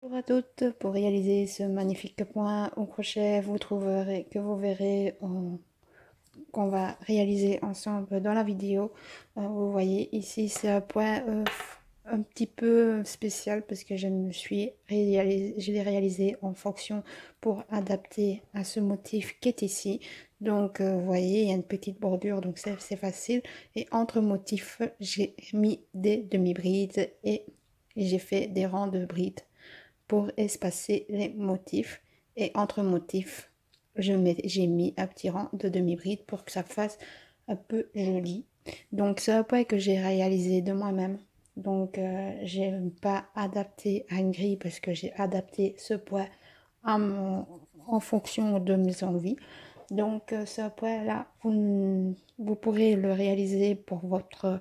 Bonjour à toutes, pour réaliser ce magnifique point au crochet, vous verrez qu'on va réaliser ensemble dans la vidéo. Vous voyez ici c'est un point un petit peu spécial parce que je l'ai réalisé en fonction pour adapter à ce motif qui est ici. Donc vous voyez il y a une petite bordure donc c'est facile, et entre motifs j'ai mis des demi-brides et j'ai fait des rangs de brides pour espacer les motifs, et entre motifs j'ai mis un petit rang de demi-bride pour que ça fasse un peu joli. Donc c'est un point que j'ai réalisé de moi-même, donc j'ai pas adapté à une grille parce que j'ai adapté ce point en fonction de mes envies. Donc ce point là vous pourrez le réaliser pour votre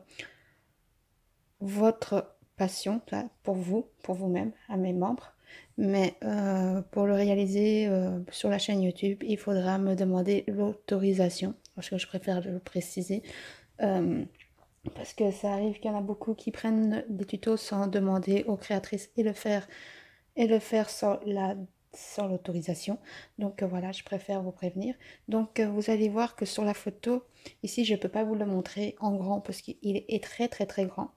passion, pour vous, pour vous-même, à mes membres. Mais pour le réaliser sur la chaîne YouTube, il faudra me demander l'autorisation, parce que je préfère le préciser. Parce que ça arrive qu'il y en a beaucoup qui prennent des tutos sans demander aux créatrices et le faire sans l'autorisation. Donc voilà, je préfère vous prévenir. Donc vous allez voir que sur la photo, ici je ne peux pas vous le montrer en grand parce qu'il est très très très grand.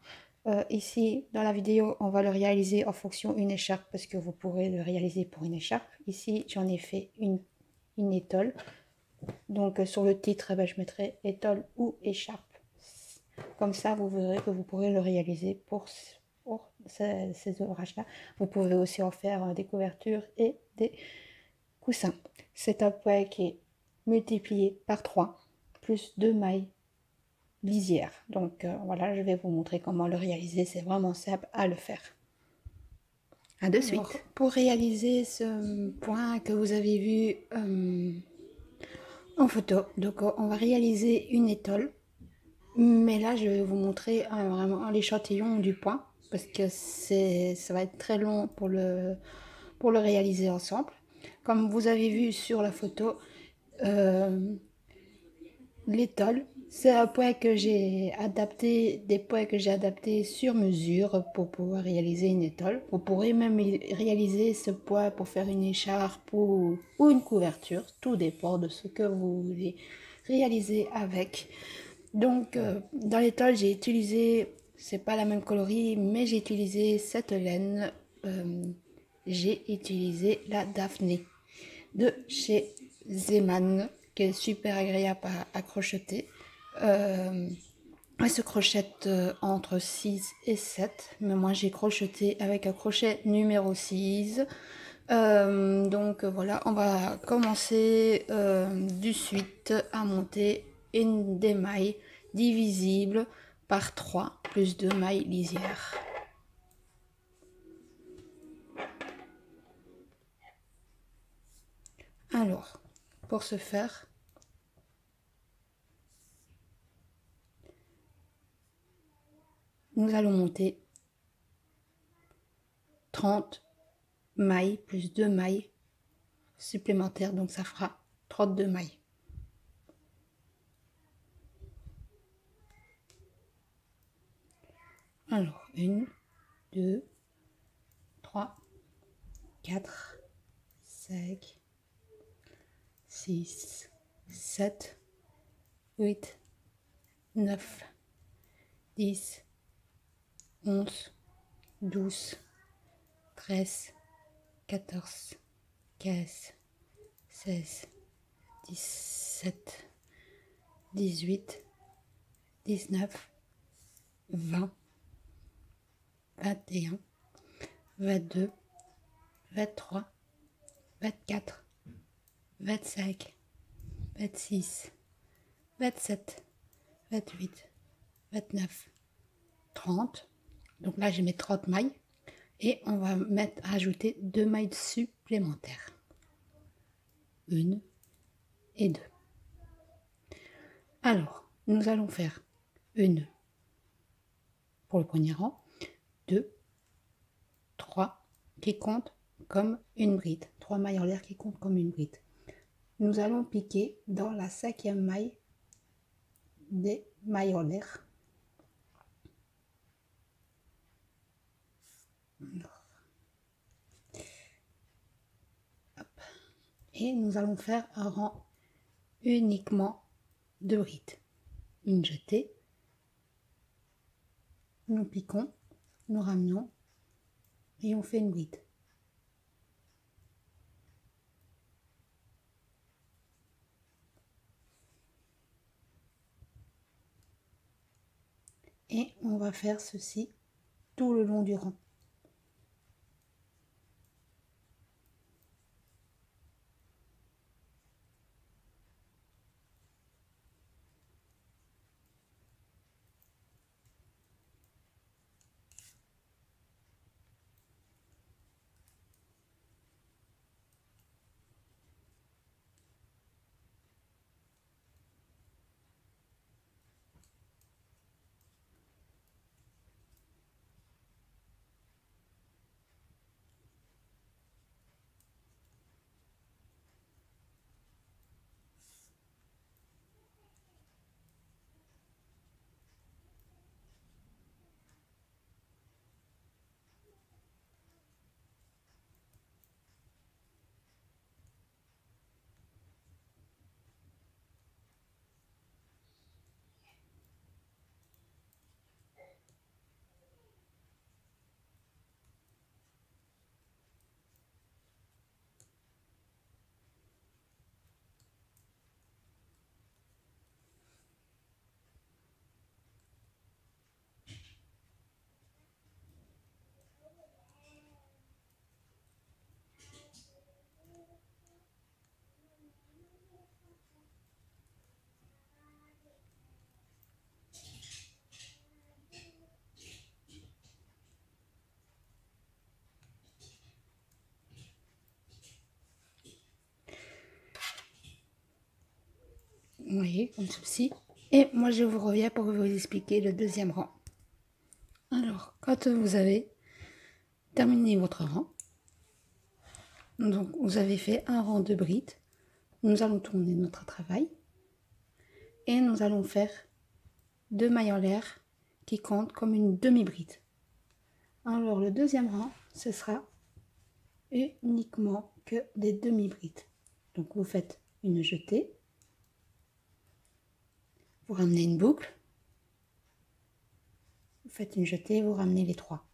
Ici dans la vidéo on va le réaliser en fonction d'une écharpe parce que vous pourrez le réaliser pour une écharpe. Ici j'en ai fait une étole. Donc sur le titre je mettrai étole ou écharpe. Comme ça vous verrez que vous pourrez le réaliser pour ces ouvrages-là. Vous pouvez aussi en faire des couvertures et des coussins. C'est un point qui est multiplié par 3 plus 2 mailles lisières. Donc voilà, je vais vous montrer comment le réaliser. C'est vraiment simple à le faire. À de suite. Alors, pour réaliser ce point que vous avez vu en photo, donc on va réaliser une étole. Mais là, je vais vous montrer vraiment l'échantillon du point parce que ça va être très long pour le réaliser ensemble. Comme vous avez vu sur la photo, l'étole, c'est un point que j'ai adapté, des points que j'ai adaptés sur mesure pour pouvoir réaliser une étole. Vous pourrez même réaliser ce point pour faire une écharpe ou une couverture. Tout dépend de ce que vous voulez réaliser avec. Donc dans l'étole j'ai utilisé, c'est pas la même coloris, mais j'ai utilisé cette laine, j'ai utilisé la Daphné de chez Zeman qui est super agréable à crocheter. Elle se crochette entre 6 et 7, mais moi j'ai crocheté avec un crochet numéro 6. Donc voilà, on va commencer du suite à monter une des mailles divisible par 3 plus 2 mailles lisières. Alors, pour ce faire, nous allons monter 30 mailles plus 2 mailles supplémentaires, donc ça fera 32 mailles. Alors, 1, 2, 3, 4, 5, 6, 7, 8, 9, 10, 11, 12, 13, 14, 15, 16, 17, 18, 19, 20, 21, 22, 23, 24, 25, 26, 27, 28, 29, 30. Donc là, je mets 30 mailles et on va ajouter 2 mailles supplémentaires. 1 et 2. Alors, nous allons faire une pour le premier rang, 2, 3 qui comptent comme une bride, 3 mailles en l'air qui comptent comme une bride. Nous allons piquer dans la 5e maille des mailles en l'air. Et nous allons faire un rang uniquement de brides. Une jetée, nous piquons, nous ramenons et on fait une bride. Et on va faire ceci tout le long du rang. Vous voyez, comme ceci. Et moi, je vous reviens pour vous expliquer le deuxième rang. Alors, quand vous avez terminé votre rang, donc vous avez fait un rang de brides, nous allons tourner notre travail et nous allons faire 2 mailles en l'air qui comptent comme une demi-bride. Alors, le deuxième rang, ce sera uniquement que des demi-brides. Donc, vous faites une jetée, vous ramenez une boucle, vous faites une jetée, vous ramenez les 3.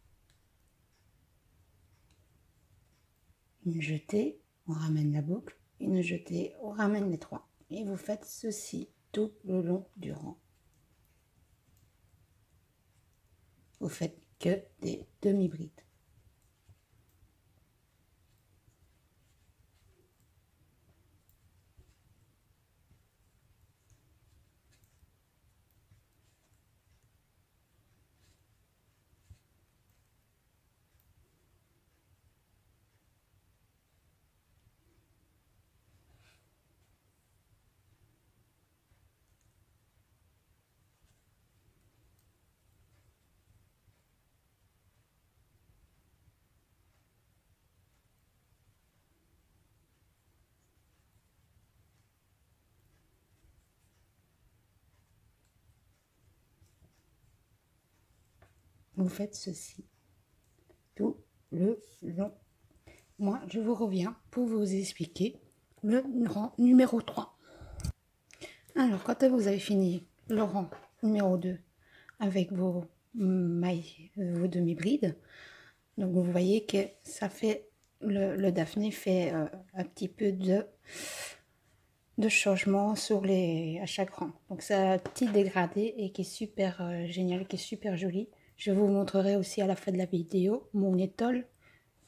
Une jetée, on ramène la boucle, une jetée, on ramène les 3. Et vous faites ceci tout le long du rang. Vous faites que des demi-brides. Vous faites ceci tout le long. Moi, je vous reviens pour vous expliquer le rang numéro 3. Alors, quand vous avez fini le rang numéro 2 avec vos mailles, vos demi-brides, donc vous voyez que ça fait, le Daphné fait un petit peu de changement à chaque rang. Donc c'est un petit dégradé et qui est super génial, qui est super joli. Je vous montrerai aussi à la fin de la vidéo mon étole,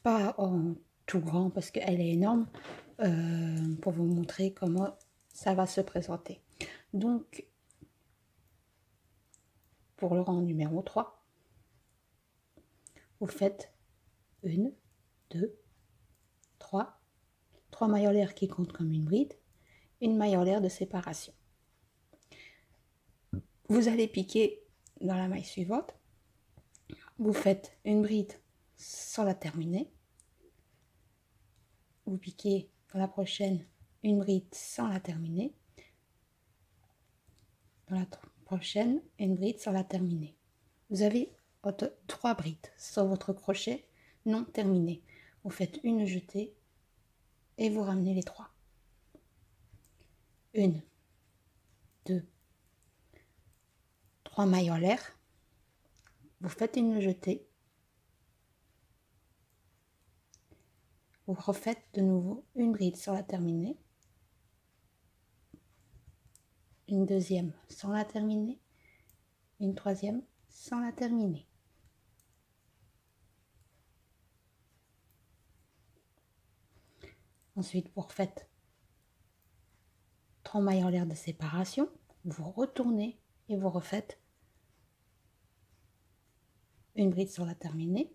pas en tout grand parce qu'elle est énorme, pour vous montrer comment ça va se présenter. Donc pour le rang numéro 3, vous faites 1, 2, 3 mailles en l'air qui comptent comme une bride, une maille en l'air de séparation. Vous allez piquer dans la maille suivante, vous faites une bride sans la terminer, vous piquez dans la prochaine une bride sans la terminer, dans la prochaine une bride sans la terminer. Vous avez 3 brides sur votre crochet non terminé. Vous faites une jetée et vous ramenez les 3. 1, 2, 3 mailles en l'air, vous faites une jetée, vous refaites de nouveau une bride sans la terminer, une deuxième sans la terminer, une troisième sans la terminer. Ensuite, vous refaites 3 mailles en l'air de séparation, vous retournez et vous refaites une bride sans la terminer,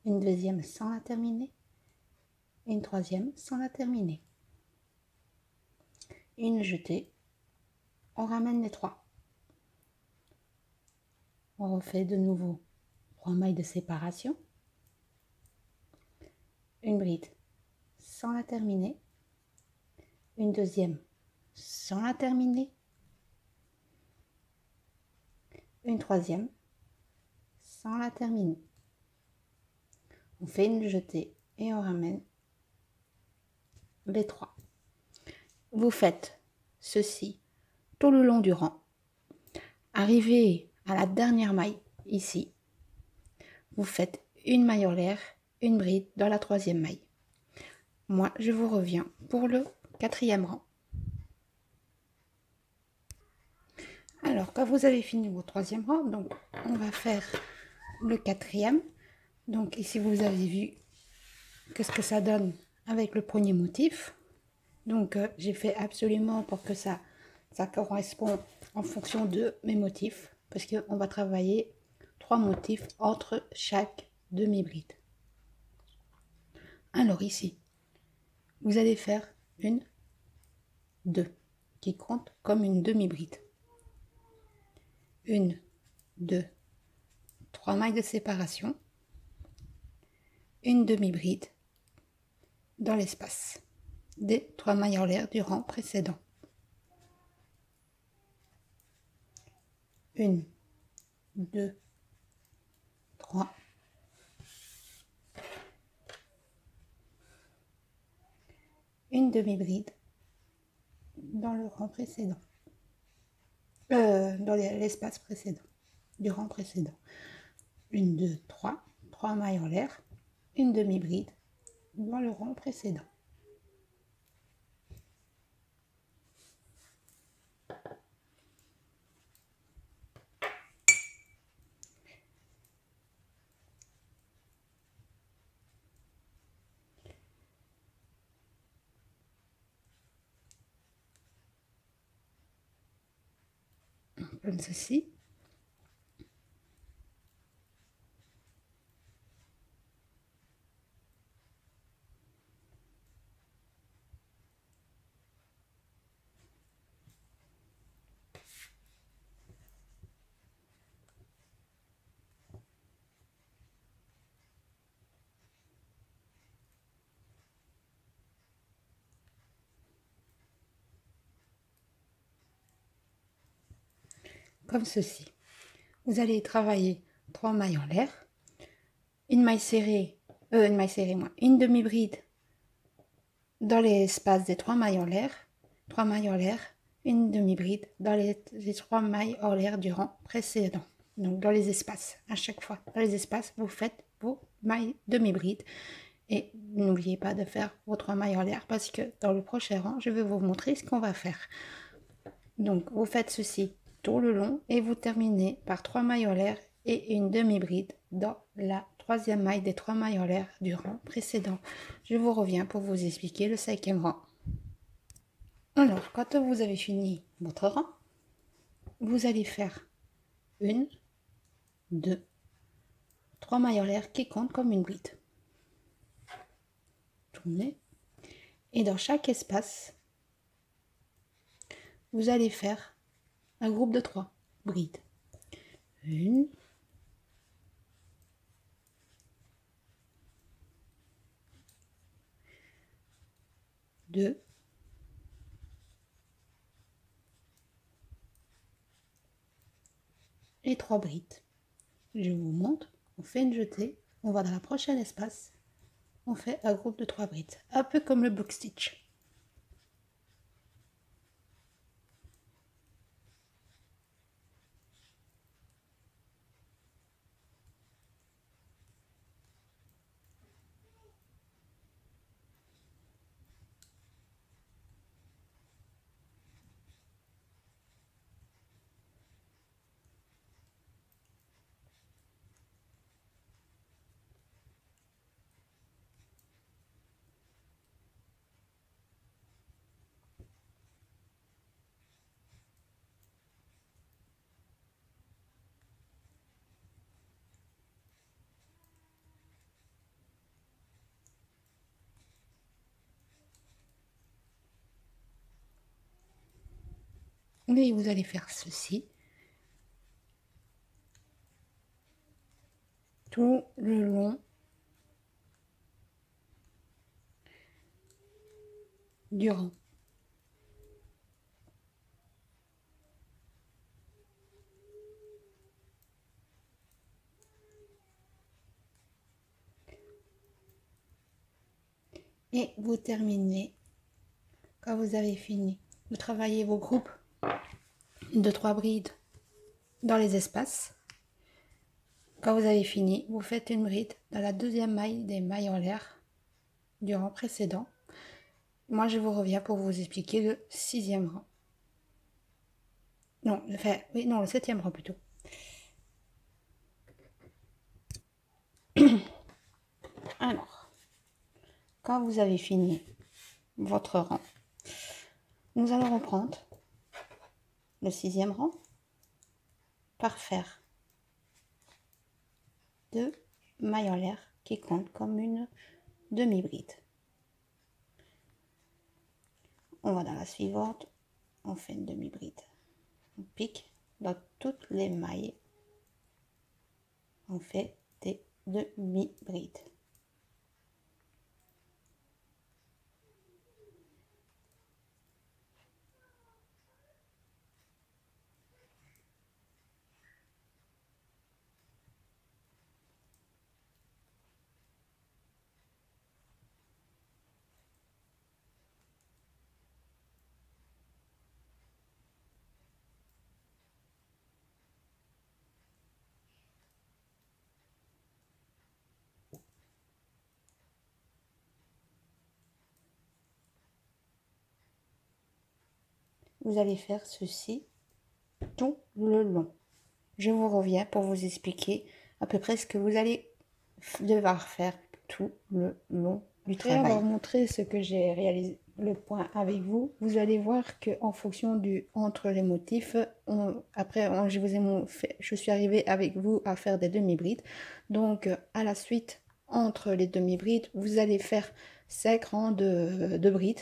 une deuxième sans la terminer, une troisième sans la terminer. Une jetée, on ramène les 3. On refait de nouveau 3 mailles de séparation, une bride sans la terminer, une deuxième sans la terminer, une troisième sans la terminer. On fait une jetée et on ramène les 3. Vous faites ceci tout le long du rang. Arrivé à la dernière maille ici, vous faites une maille en l'air, une bride dans la 3e maille. Moi, je vous reviens pour le 4e rang. Alors, quand vous avez fini votre 3e rang, donc on va faire le 4e. Donc ici, vous avez vu qu'est-ce que ça donne avec le premier motif. Donc, j'ai fait absolument pour que ça correspond en fonction de mes motifs, parce qu'on va travailler 3 motifs entre chaque demi-bride. Alors ici, vous allez faire une, 2, qui compte comme une demi-bride. 1, 2, 3 mailles de séparation, une demi-bride dans l'espace des 3 mailles en l'air du rang précédent. 1, 2, 3. Une demi-bride dans le rang précédent. Dans l'espace précédent, du rang précédent. 1, 2, 3. 3 mailles en l'air, une demi-bride dans le rang précédent. Comme ceci. Comme ceci. Vous allez travailler 3 mailles en l'air, une maille serrée, une demi-bride dans l'espace des 3 mailles en l'air, 3 mailles en l'air, une demi-bride dans les 3 mailles en l'air du rang précédent. Donc dans les espaces, à chaque fois, dans les espaces, vous faites vos mailles demi-bride. Et n'oubliez pas de faire vos 3 mailles en l'air parce que dans le prochain rang, je vais vous montrer ce qu'on va faire. Donc vous faites ceci tout le long et vous terminez par 3 mailles en l'air et une demi-bride dans la 3e maille des 3 mailles en l'air du rang précédent. Je vous reviens pour vous expliquer le 5e rang. Alors, quand vous avez fini votre rang, vous allez faire 1, 2, 3 mailles en l'air qui comptent comme une bride. Tournez. Et dans chaque espace, vous allez faire un groupe de 3 brides. 1, 2, et 3 brides. Je vous montre, on fait une jetée, on va dans la prochaine espace, on fait un groupe de 3 brides, un peu comme le book stitch. Et vous allez faire ceci tout le long du rang. Et vous terminez quand vous avez fini. Vous travaillez vos groupes de 3 brides dans les espaces. Quand vous avez fini, vous faites une bride dans la deuxième maille des mailles en l'air du rang précédent. Moi, je vous reviens pour vous expliquer le 6e rang. Non, enfin, oui, non, le 7e rang plutôt. Alors, quand vous avez fini votre rang, nous allons reprendre le 6e rang par faire 2 mailles en l'air qui comptent comme une demi-bride. On va dans la suivante, on fait une demi-bride. On pique dans toutes les mailles. On fait des demi-brides. Vous allez faire ceci tout le long. Je vous reviens pour vous expliquer à peu près ce que vous allez devoir faire tout le long du travail. Après avoir montré ce que j'ai réalisé, le point avec vous, vous allez voir que en fonction du entre les motifs, je suis arrivée avec vous à faire des demi-brides. Donc à la suite, entre les demi-brides, vous allez faire 5 rangs de brides,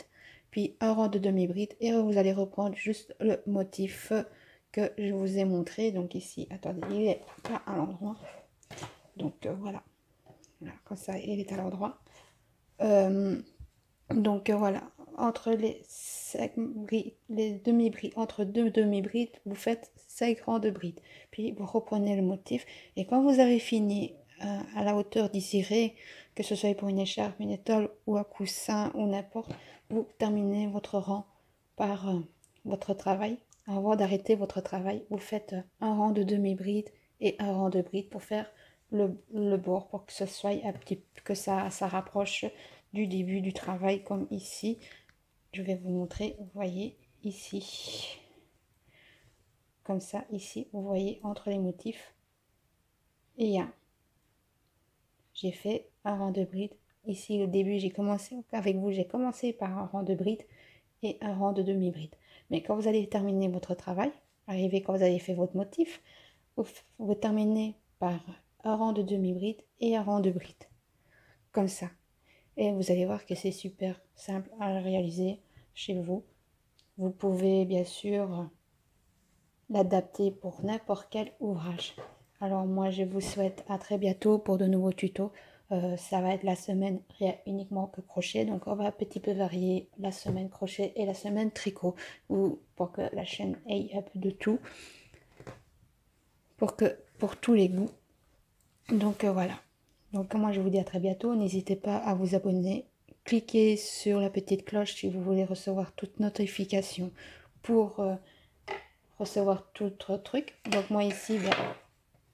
puis un rang de demi-brides, et vous allez reprendre juste le motif que je vous ai montré. Donc ici, attendez, il est pas à l'endroit. Donc voilà. Voilà, comme ça, il est à l'endroit. Donc voilà, entre les demi-brides, entre deux demi-brides, vous faites 5 rangs de brides. Puis vous reprenez le motif. Et quand vous avez fini à la hauteur désirée, que ce soit pour une écharpe, une étole ou un coussin ou n'importe, vous terminez votre rang par votre travail. Avant d'arrêter votre travail, vous faites un rang de demi-bride et un rang de bride pour faire le bord, pour que ce soit que ça rapproche du début du travail, comme ici. Je vais vous montrer, vous voyez ici, comme ça, ici, vous voyez entre les motifs, et j'ai fait un rang de bride. Ici, au début, j'ai commencé avec vous, j'ai commencé par un rang de bride et un rang de demi-bride. Mais quand vous allez terminer votre travail, arrivé quand vous avez fait votre motif, vous terminez par un rang de demi-bride et un rang de bride. Comme ça. Et vous allez voir que c'est super simple à réaliser chez vous. Vous pouvez bien sûr l'adapter pour n'importe quel ouvrage. Alors moi, je vous souhaite à très bientôt pour de nouveaux tutos. Ça va être la semaine uniquement que crochet. Donc on va un petit peu varier la semaine crochet et la semaine tricot. Pour que la chaîne ait un peu de tout. Pour tous les goûts. Donc voilà. Donc moi je vous dis à très bientôt. N'hésitez pas à vous abonner. Cliquez sur la petite cloche si vous voulez recevoir toute notification pour recevoir tout autre truc. Donc moi ici,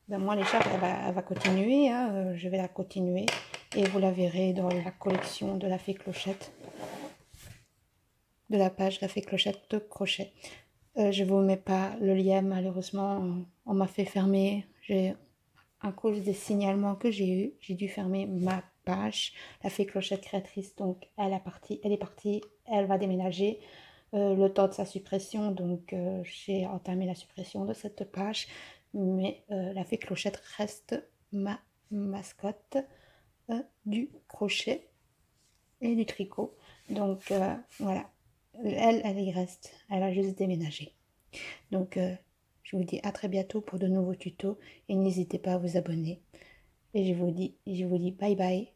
moi l'écharpe elle va continuer. Hein, je vais la continuer et vous la verrez dans la collection de la Fée Clochette. De la page La Fée Clochette de crochet. Je vous mets pas le lien malheureusement. On m'a fait fermer. À cause des signalements que j'ai eu, j'ai dû fermer ma page, La Fée Clochette créatrice. Donc elle est partie, elle va déménager. Le temps de sa suppression, donc j'ai entamé la suppression de cette page, mais La Fée Clochette reste ma mascotte du crochet et du tricot. Donc voilà, elle y reste, elle a juste déménagé. Donc, je vous dis à très bientôt pour de nouveaux tutos et n'hésitez pas à vous abonner. Et je vous dis bye bye.